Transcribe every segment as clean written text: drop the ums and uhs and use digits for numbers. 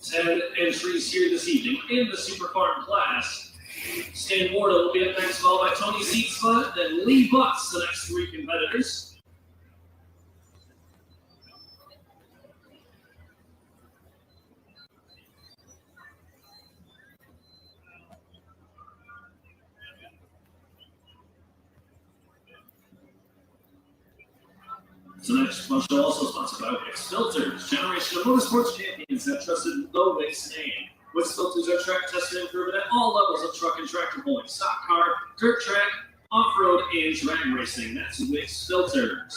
10 entries here this evening in the Super Farm class. Stan Warda will be up next, followed by Tony Seatsma, then Lee Butts, the next three competitors. Tonight's show also sponsored by Wix Filters, generation of motorsports champions that trusted the Wix name. Wix Filters are track tested and proven at all levels of truck and tractor pulling, stock car, dirt track, off-road, and drag racing. That's Wix Filters.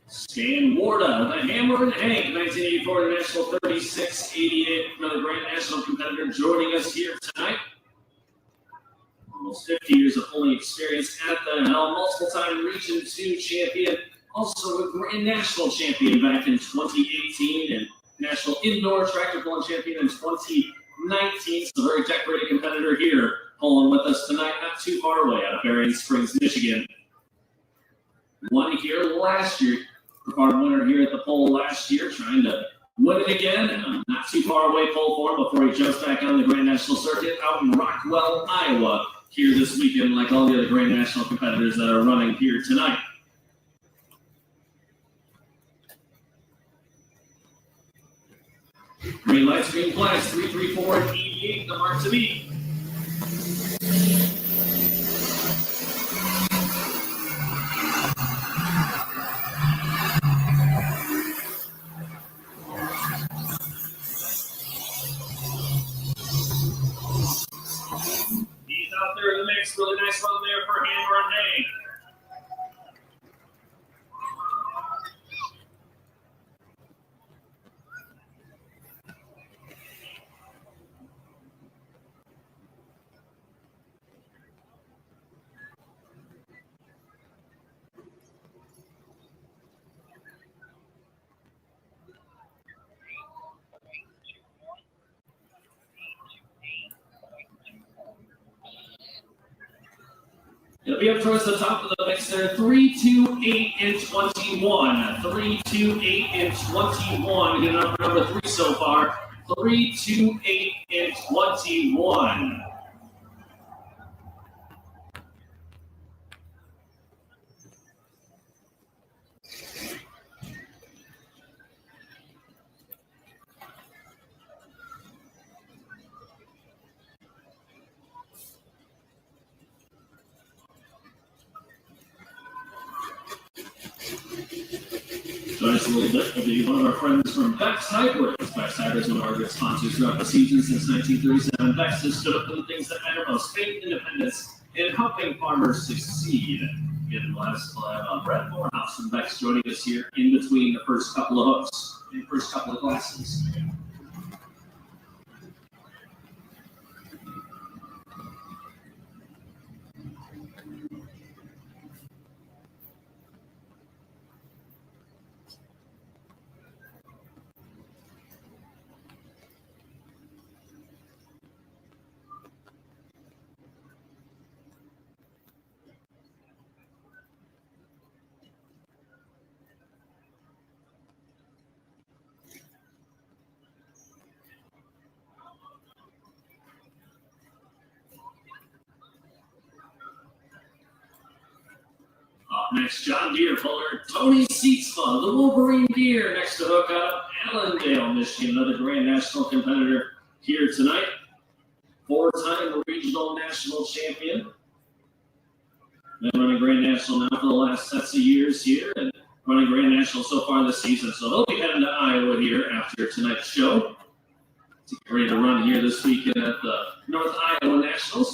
Stan Warda, the Hammer and Hank, 1984 National 3688, another Grand National competitor joining us here tonight. Almost 50 years of pulling experience at the helm, multiple-time Region 2 champion, also a Grand National champion back in 2018, and National Indoor Tractor Pulling champion in 2019. So a very decorated competitor here, pulling with us tonight, not too far away out of Berrien Springs, Michigan. Won here last year. Our winner here at the pole last year, trying to win it again. Not too far away pole for him before he jumps back on the Grand National circuit out in Rockwell, Iowa, here this weekend, like all the other Grand National competitors that are running here tonight. Green lights, green flags, 334 and 88, the mark to beat. Out there in the mix, really nice run there for Hammer and Hank. It'll be up towards the top of the mix there. 3, 2, 8, and 21. 3, 2, 8, and 21. Get up for number 3 so far. 3, 2, 8, and 21. Join us a little bit. We'll be one of our friends from Beck's Hybrids. Beck's Hybrids is one of our good sponsors throughout the season since 1937. Beck's has stood up for the things that matter most: faith, independence, and helping farmers succeed. Again, we'll have Brett Morehouse from Beck's joining us here in between the first couple of hooks, the first couple of glasses. Up next, John Deere puller Tony Seatsma, the Wolverine Deere, next to hook out of Allendale, Michigan, another Grand National competitor here tonight. 4-time regional national champion. Been running Grand National now for the last sets of years here, and running Grand National so far this season. So they'll be heading to Iowa here after tonight's show to get ready to run here this weekend at the North Iowa Nationals.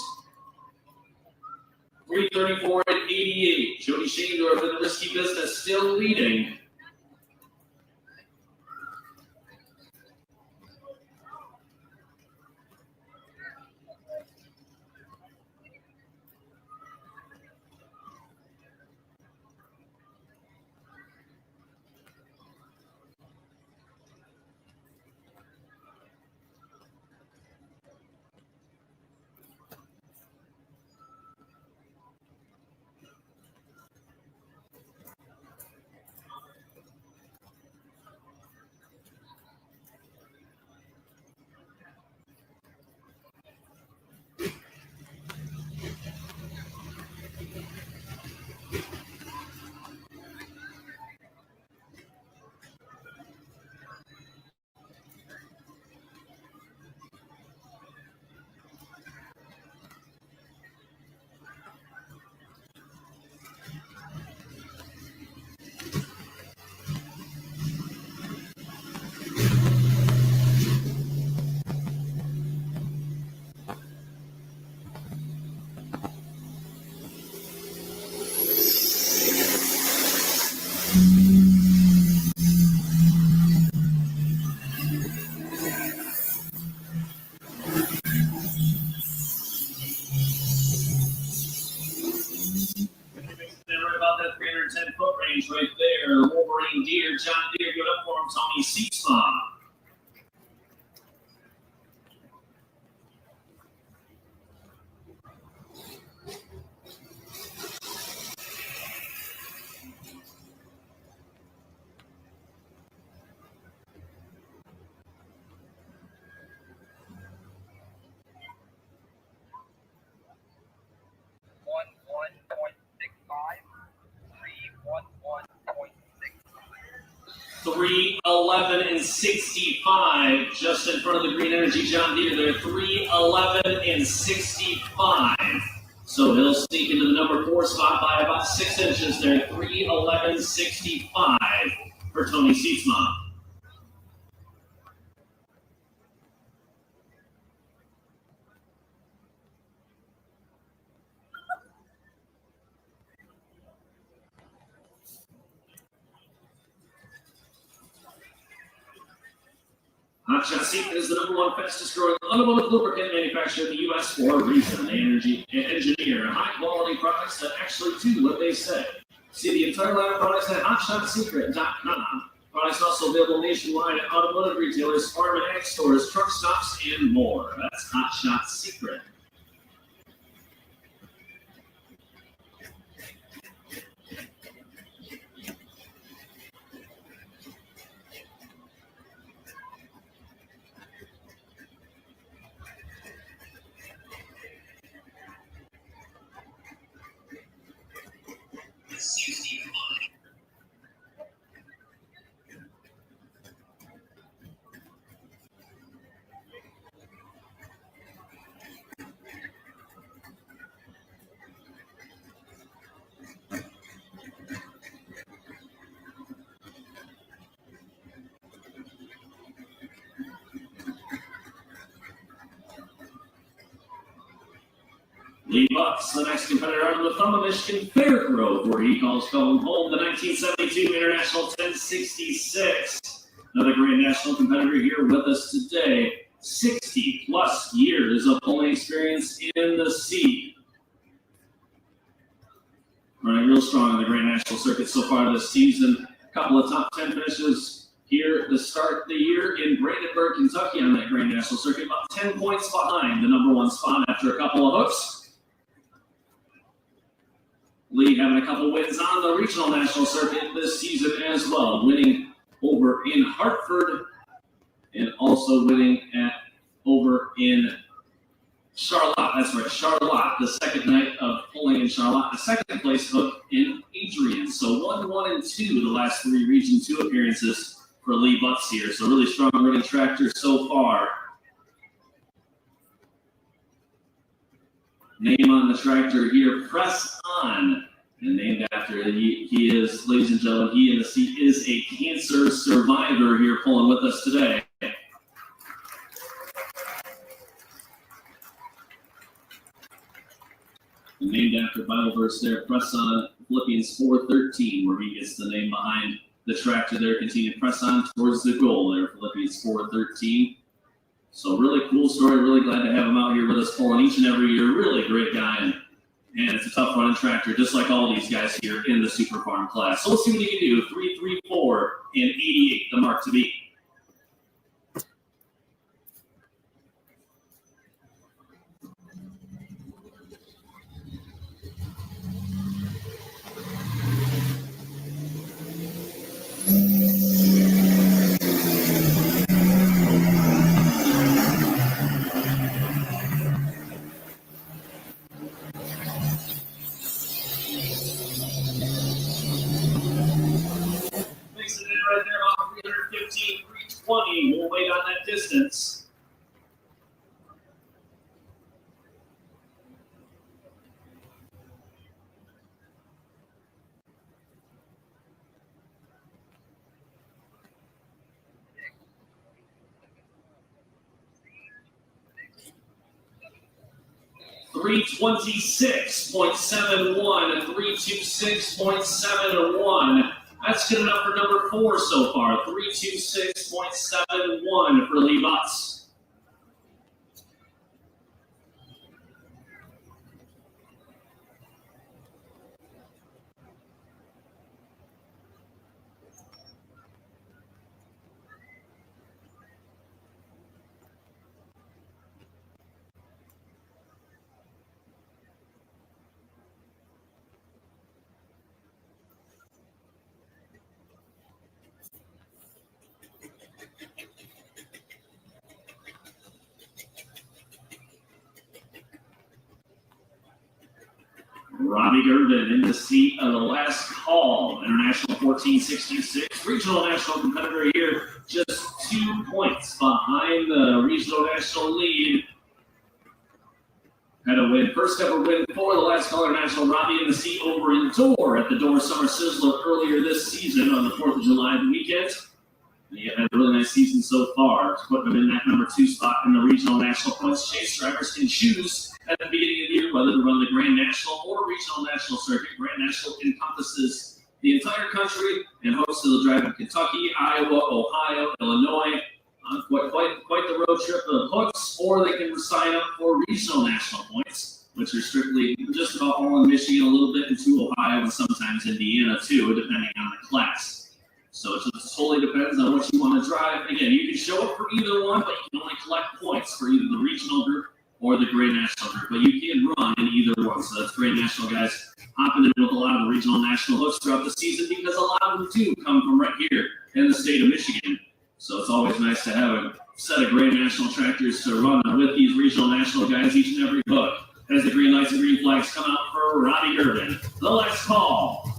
3:34 and 88. Jody Shandorf in the Risky Business still leading. That 310-foot range right there. Wolverine Deer, John Deere, good up for him, Tony Seatsma. $311 and 65, just in front of the Green Energy John Deere there. $311 and 65. So he'll sneak into the number 4 spot by about 6 inches there. $311.65 for Tony Seatsma. Hotshot Secret is the #1 fastest growing automotive lubricant manufacturer in the U.S. for a reason. They engineer high quality products that actually do what they say. See the entire line of products at HotShotSecret.com. Products also available nationwide at automotive retailers, farm and ag stores, truck stops, and more. That's Hotshot Secret. Lee Bucks, the next competitor under the thumb of Michigan Fairgrove, where he calls home the 1972 International 1066. Another great national competitor here with us today. 60-plus years of pulling experience in the seat. Running real strong on the Grand National Circuit so far this season. A couple of top 10 finishes here to start the year in Brandenburg, Kentucky on that Grand National Circuit. About 10 points behind the #1 spot after a couple of hooks. Lee having a couple wins on the regional national circuit this season as well, winning over in Hartford and also winning over in Charlotte. That's right, Charlotte, the second night of pulling in Charlotte. A second place hook in Adrian. So 1, 1, and 2 the last 3 Region 2 appearances for Lee Butts here. So really strong running tractor so far. Name on the tractor here, Press On, and named after he is, ladies and gentlemen, he is a cancer survivor here pulling with us today. Named named after Bible verse there. Press on, Philippians 4:13, where he gets the name behind the tractor there. Continue to press on towards the goal there, Philippians 4:13. So really cool story. Really glad to have him out here with us pulling each and every year. Really great guy. And it's a tough running tractor, just like all these guys here in the Super Farm class. So let's see what he can do. 3:34 and 88, the mark to beat. Makes it in right there about 315, 320. We'll wait on that distance. $326.71 and 326.71. That's good enough for number 4 so far. 326.71 for Lee Butts. Robbie Gervin in the seat of the last call. International 1466. Regional national competitor here, just 2 points behind the regional national lead. Had a win, first ever win for the last call international. Robbie in the seat over in Door at the Door Summer Sizzler earlier this season on the 4th of July weekend. And he had a really nice season so far, putting him in that number 2 spot in the regional national points chase. Drivers can choose at the beginning of the year whether to run the Grand National or Regional National circuit. Grand National encompasses the entire country and hosts will drive in Kentucky, Iowa, Ohio, Illinois. Quite the road trip of hooks, or they can sign up for Regional National points, which are strictly just about all in Michigan, a little bit into Ohio, and sometimes Indiana too, depending on the class. So it just totally depends on what you want to drive. Again, you can show up for either one, but you can only collect points for either the regional group or the Grand National group. But you can run in either one. So that's Grand National guys hopping in with a lot of the regional national hooks throughout the season, because a lot of them do come from right here in the state of Michigan. So it's always nice to have a set of Grand National tractors to run with these regional national guys each and every hook. As the green lights and green flags come out for Robbie Gervin. The last call.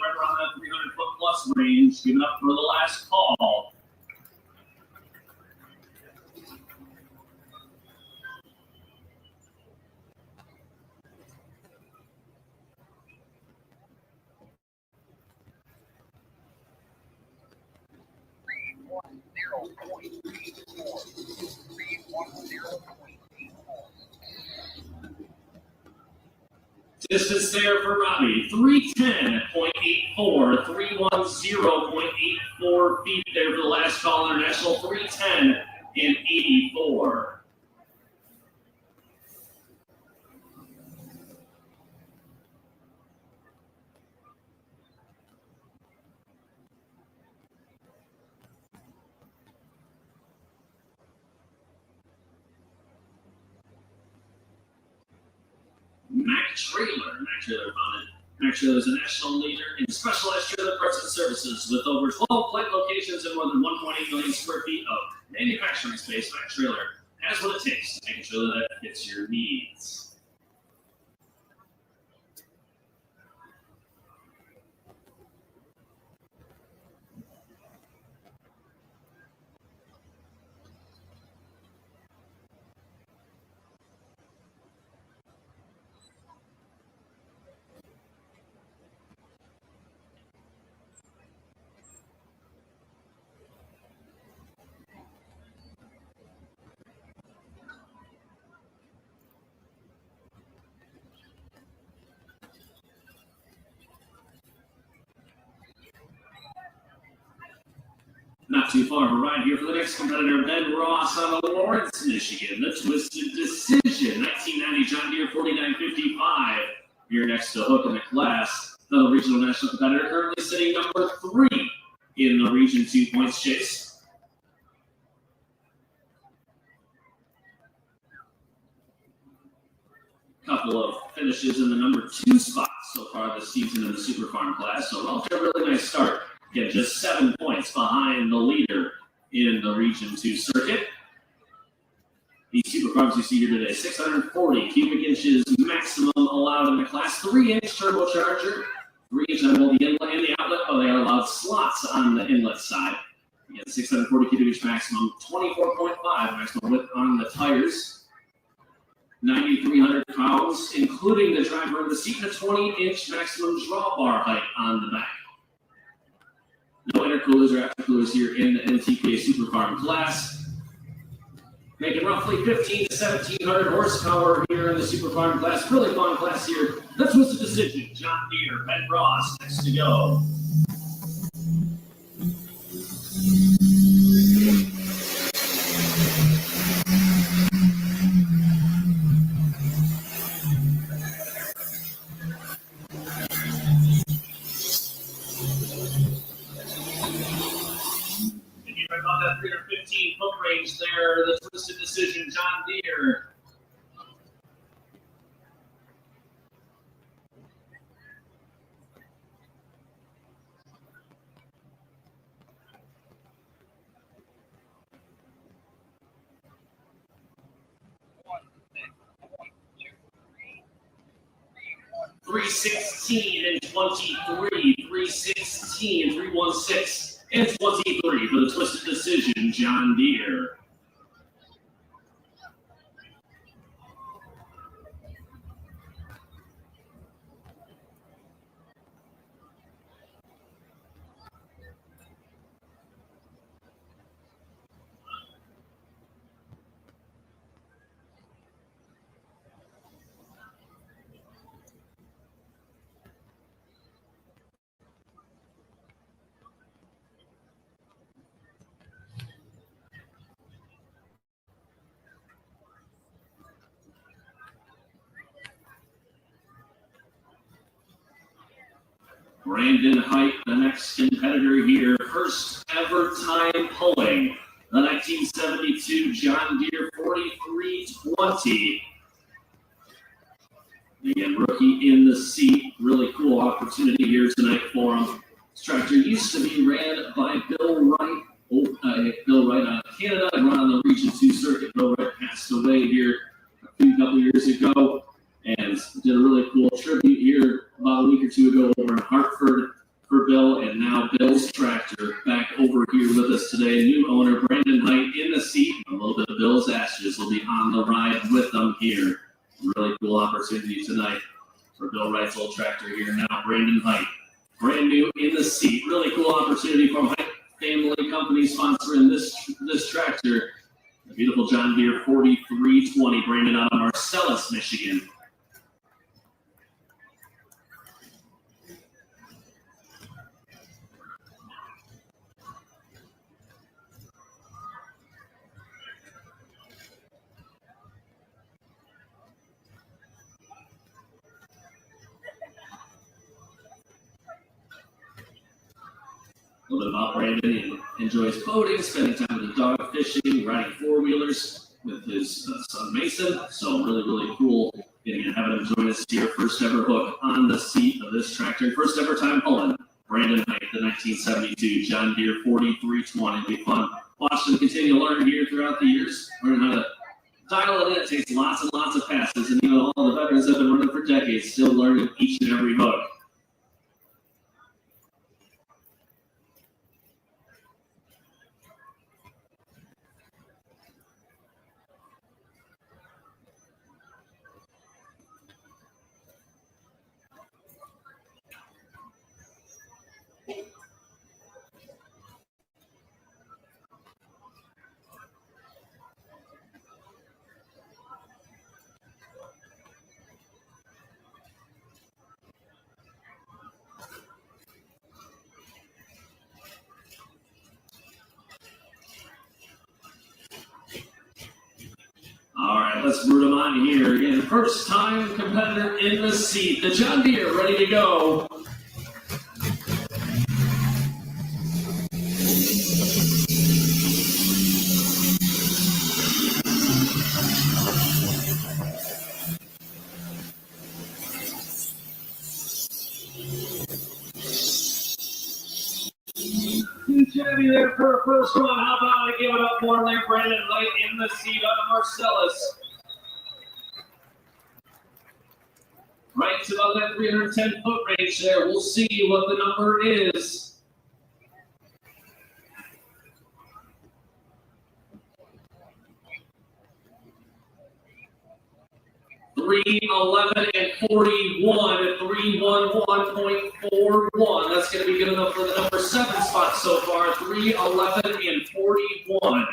Right around that 300-foot plus range, giving up for the last call. Distance there for Robbie, 310.84, 310.84 feet there for the last call international, 310 and 84. Mac Trailer founded. Mac Trailer is a national leader in specialized trailer parts and services with over 12 plant locations and more than 1.8 million square feet of manufacturing space. Mac Trailer has what it takes to make a trailer that fits your needs. Not too far of a ride here for the next competitor, Ben Ross out of Lawrence, Michigan. The Twisted Decision, 1990 John Deere 4955. Here next to Hook in the class. Another regional national competitor, currently sitting number 3 in the Region 2 points chase. Couple of finishes in the number 2 spot so far this season in the Super Farm class. So off to a really nice start. Again, just 7 points behind the leader in the Region 2 circuit. These Super Farms you see here today, 640 cubic inches maximum allowed in the class, 3-inch turbocharger, 3-inch on both the inlet and the outlet, but they are allowed slots on the inlet side. Again, 640 cubic inch maximum, 24.5 maximum width on the tires, 9,300 pounds, including the driver in the seat, and a 20-inch maximum drawbar height on the back. No intercoolers or aftercoolers here in the In-NTPA Super Farm class. Making roughly 1,500 to 1,700 horsepower here in the Super Farm class. Really fun class here. The Twisted Decision, John Deere, Ben Ross, next to go. About that 315 foot range there, the Twisted Decision, John Deere. .316 and 23, 316, 316. And 23 for the Twisted Decision, John Deere. Brandon Height, the next competitor here, first ever time pulling the 1972 John Deere 4320. Again, rookie in the seat. Really cool opportunity here tonight for him. This tractor used to be ran by Bill Wright. Bill Wright out of Canada and run on the Region 2 circuit. Bill Wright passed away here a couple years ago and did a really cool tribute here about a week or 2 ago over in Hartford for Bill, and now Bill's tractor back over here with us today. New owner Brandon Height in the seat. A little bit of Bill's ashes will be on the ride with them here. Really cool opportunity tonight for Bill Wright's old tractor here. Now Brandon Height, brand new in the seat. Really cool opportunity from Height Family Company sponsoring this tractor. The beautiful John Deere 4320, branded out of Marcellus, Michigan. A little bit about Brandon. He enjoys boating, spending time with the dog fishing, riding four-wheelers with his son Mason. So really, really cool getting to have him join us here. First ever hook on the seat of this tractor. First ever time pulling Brandon Height, the 1972 John Deere 4320. It'll be fun. Watch him continue to learn here throughout the years. Learn how to dial it in. It takes lots and lots of passes. And even all the veterans have been running for decades, still learning each and every hook. let's root them on here. Again, first time competitor in the seat. The John Deere ready to go. Chevy there for a first one. How about I give it up more there, Brandon Light in the seat on Marcellus. Right to about that 310-foot range there. We'll see what the number is. 3:11 and 41 at 3:11.41. That's going to be good enough for the number 7 spot so far. 3:11 and 41.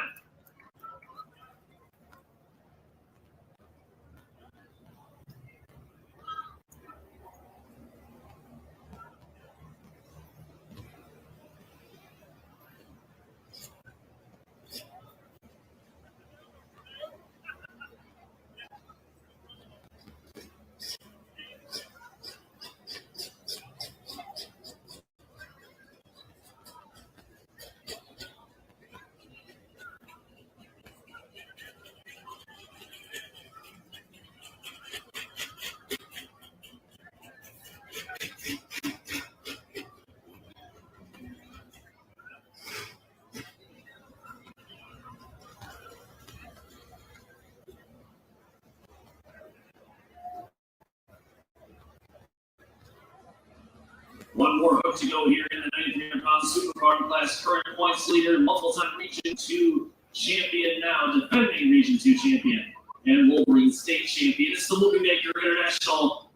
One more hook to go here in the 93-pound Superfarm class. Current points leader, multiple-time Region 2 champion now, defending Region 2 champion and Wolverine State champion. It's the Movie Maker International.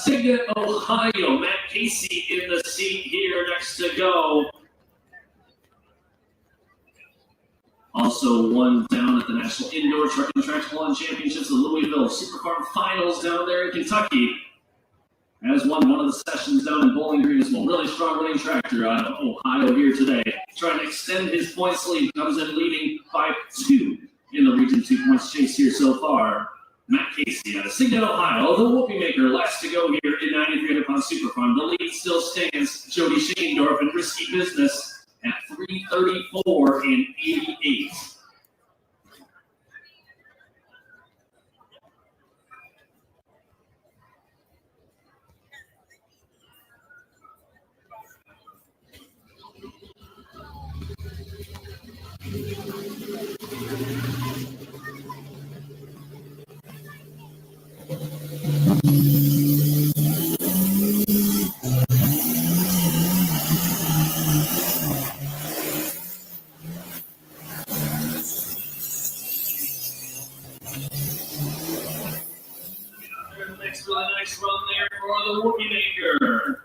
Signet, Ohio. Matt Casey in the seat here next to go. Also one down at the National Indoor Truck and Tractor Championships, the Louisville Superfarm Finals down there in Kentucky. Has won one of the sessions down in Bowling Green as well. Really strong running tractor out of Ohio here today. Trying to extend his points lead. Comes in leading by 2 in the Region 2 points chase here so far. Matt Casey out of Signet, Ohio. The Whoopie Maker last to go here in 93-pound Superfarm. The lead still stands. Jody Shaendorf and Risky Business at 3:34 and 88. Really nice run there for the Whoopie Maker.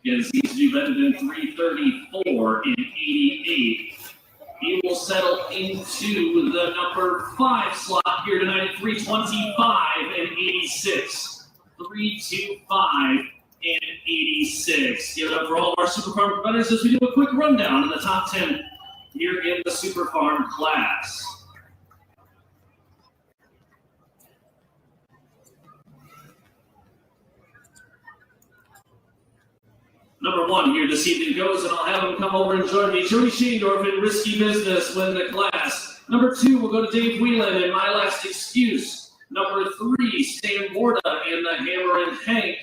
Again, seems to do better than 3:34 and 88. He will settle into the number 5 slot here tonight at 3:25 and 86. 3:25 and 86. Give it up for all of our Superfarm competitors as we do a quick rundown in the top 10 here in the Superfarm class. Number 1 here this evening goes, and I'll have him come over and join me. Jody Shaendorf in Risky Business win the class. Number 2 will go to Dave Whelan in My Last Excuse. Number 3, Stan Borda in the Hammer and Hank.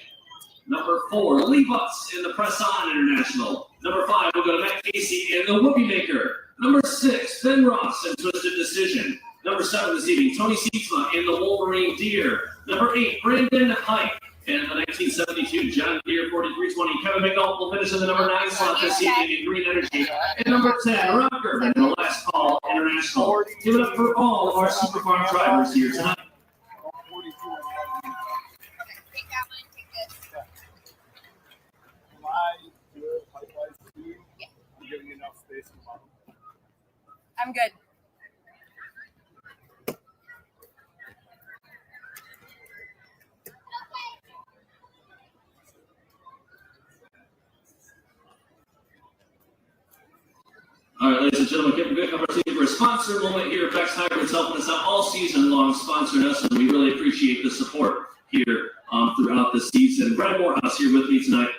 Number 4, Lee Butts in the Press On International. Number 5 will go to Matt Casey in the Whoopie Maker. Number 6, Ben Ross in Twisted Decision. Number 7 this evening, Tony Sietzma in the Wolverine Deer. Number 8, Brandon Hike in the 1972 John Deere 4320. Kevin McNulty will finish in the number 9 slot this evening in Green Energy. And number 10, Rocker in the Last Call International. Give it up for all of our Superfarm drivers here tonight. I'm good. right, ladies and gentlemen, give a good opportunity for a sponsor moment here. Bex Hybrids helping us out all season long, sponsoring us, and we really appreciate the support here throughout the season. Brad Morehouse here with me tonight,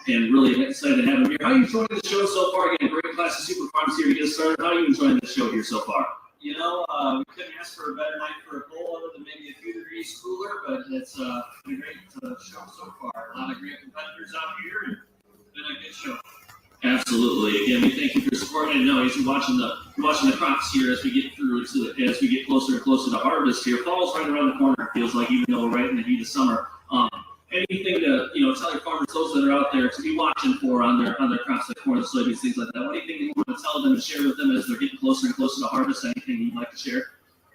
and really excited to have him here. How are you enjoying the show so far? Again, great class of super farms here to get started. How are you enjoying the show here so far? You know, we couldn't ask for a better night for a bowl other than maybe a few degrees cooler, but it's been a great show so far. A lot of great competitors out here, and been a good show. Absolutely. Again, we thank you for supporting. I know you're watching the crops here as we get as we get closer and closer to harvest here. Fall's right around the corner. It feels like, even though we're right in the heat of summer. Anything to tell your farmers, those that are out there, to be watching for on their crops like corn, soybeans, things like that. Anything you want to tell them and share with them as they're getting closer and closer to harvest? Anything you'd like to share?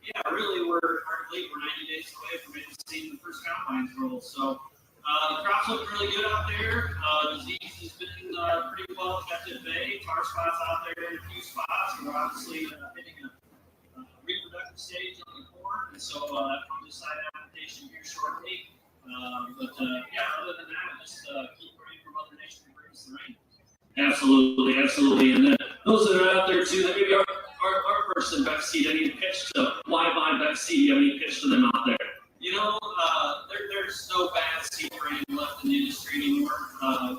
Yeah, really, we're 90 days away from seeing the first combines roll. So the crops look really good out there. Disease has been pretty well kept at bay. Tar spots out there in a few spots. We're obviously hitting a reproductive stage on the corn, and so that comes to side application here shortly. Other than that, just keep praying for Mother Nature to bring us the rain. Absolutely. And then those that are out there too, that maybe our person Bex Seed, any pitch to why buy Bex Seed? Do you have any pitch to them out there? There's no bad seed brand left in the industry anymore.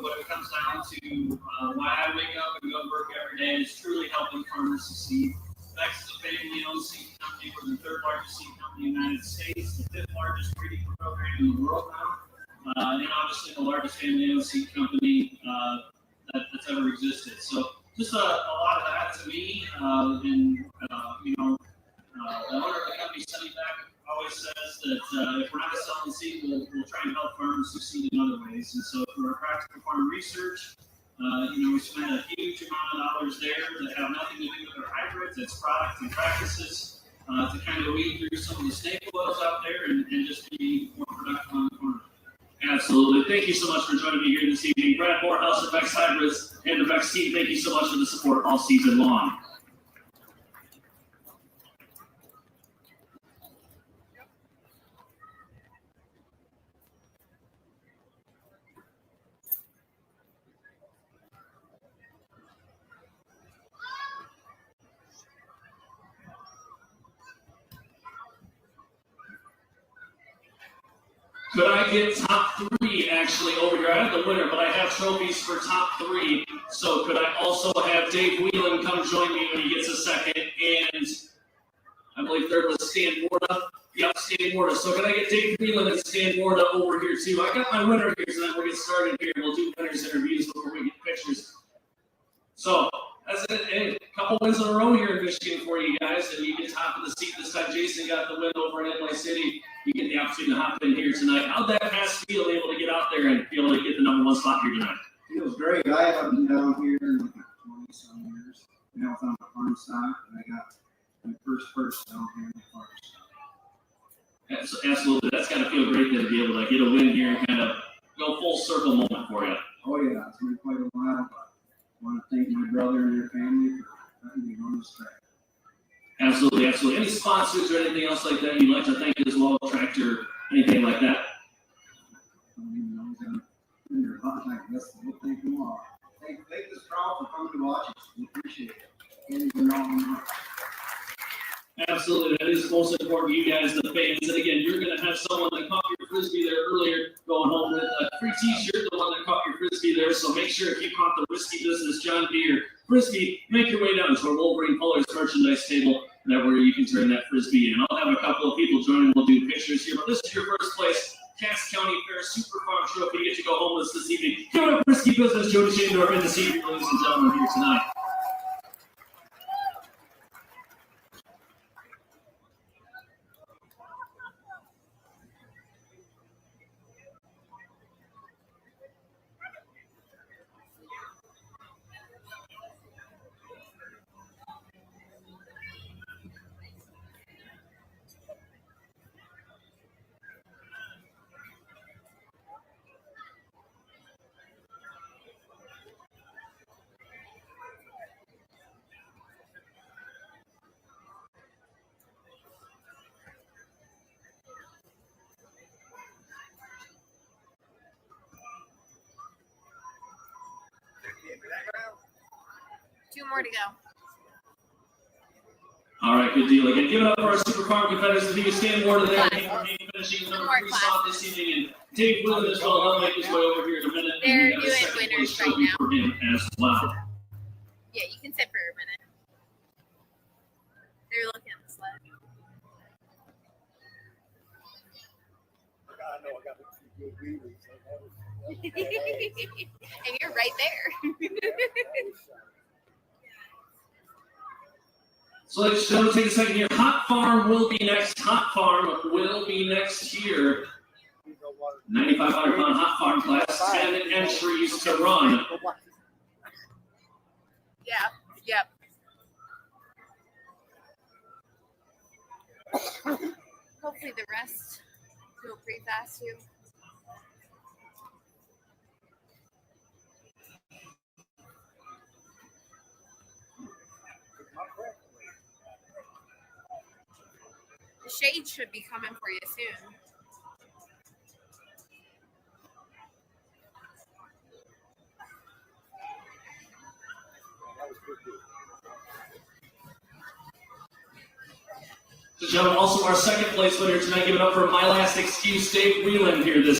What it comes down to, why I wake up and go to work every day is truly helping farmers succeed. Bex is a family-owned seed company. We're the third largest seed company in the United States, the fifth largest breeding program in the world now, and obviously the largest family-owned seed company that's ever existed. So just a lot of that to me, the owner of the company, Sunny Beck, always says that if we're not selling seed, we'll try and help farmers succeed in other ways. And so for our practical farm research, we spend a huge amount of dollars there that have nothing to do with our hybrids. It's products and practices to kind of weed through some of the snake oils out there and just be more productive on the farm. Absolutely. Thank you so much for joining me here this evening. Brad Morehouse of Bex Hybrids and the Bex team, thank you so much for the support all season long. Could I get top three actually over here? I have the winner, but I have trophies for top three. So could I also have Dave Whelan come join me when he gets a second? And I believe third was Stan Warda. Yep, Stan Warda. So could I get Dave Whelan and Stan Warda over here too? I got my winner here, so then we'll get started here. We'll do winners interviews before we get pictures. So that's it. Hey, a couple wins in a row here in Michigan for you guys, and you get top of the seat this time. Jason got the win over in LA City. You get the opportunity to hop in here tonight. How'd that pass feel, able to get out there and be able to get the number one spot here tonight? It was great. I haven't been down here in 20-some years. I was on the farm stock, and I got my first down here in the farm stock. Absolutely. That's got to feel great to be able to get a win here and kind of go full circle moment for you. Oh, yeah. It's been quite a while, but I want to thank my brother and their family for letting me on this track. Absolutely. Any sponsors or anything else like that you'd like to thank as well, Tractor, anything like that? I don't even know who's going to in their contact. We'll thank them all. Thank this crowd for coming to watch us. We appreciate it. Can't even know. Absolutely. That is most important to you guys, the fans. And again, you're going to have someone that caught your Frisbee there earlier going home with a free t-shirt, the one that caught your Frisbee there. So make sure if you caught the Risky Business John Deere Frisbee, make your way down to our Wolverine Colors merchandise table, and that where you can turn that Frisbee in. I'll have a couple of people joining. We'll do pictures here. But this is your first place Cass County Fair Super Farm Trophy. You get to go home with us this evening. Give it up, Risky Business, Jody Shandor in the seat, ladies and gentlemen, here tonight. Two more to go. good deal. Again, give it up for our Super Farm competitors. The biggest stand more today. Finishing number 3 spot this evening. And Dave Willen as well. He'll make his way over here in a minute. They're and doing second winners place right trophy now. for him as well. Yeah, you can sit for a minute. They're looking at the sled. I know I got a few good readers. And you're right there. So let's take a second here. Hot Farm will be next. Hot Farm will be next here. 9,500-pound Hot Farm class. 10 entries to run. Yeah, yep. Hopefully the rest go pretty fast too. The shade should be coming for you soon. So, gentlemen, also our second place winner tonight. Give it up for My Last Excuse, Dave Whelan here this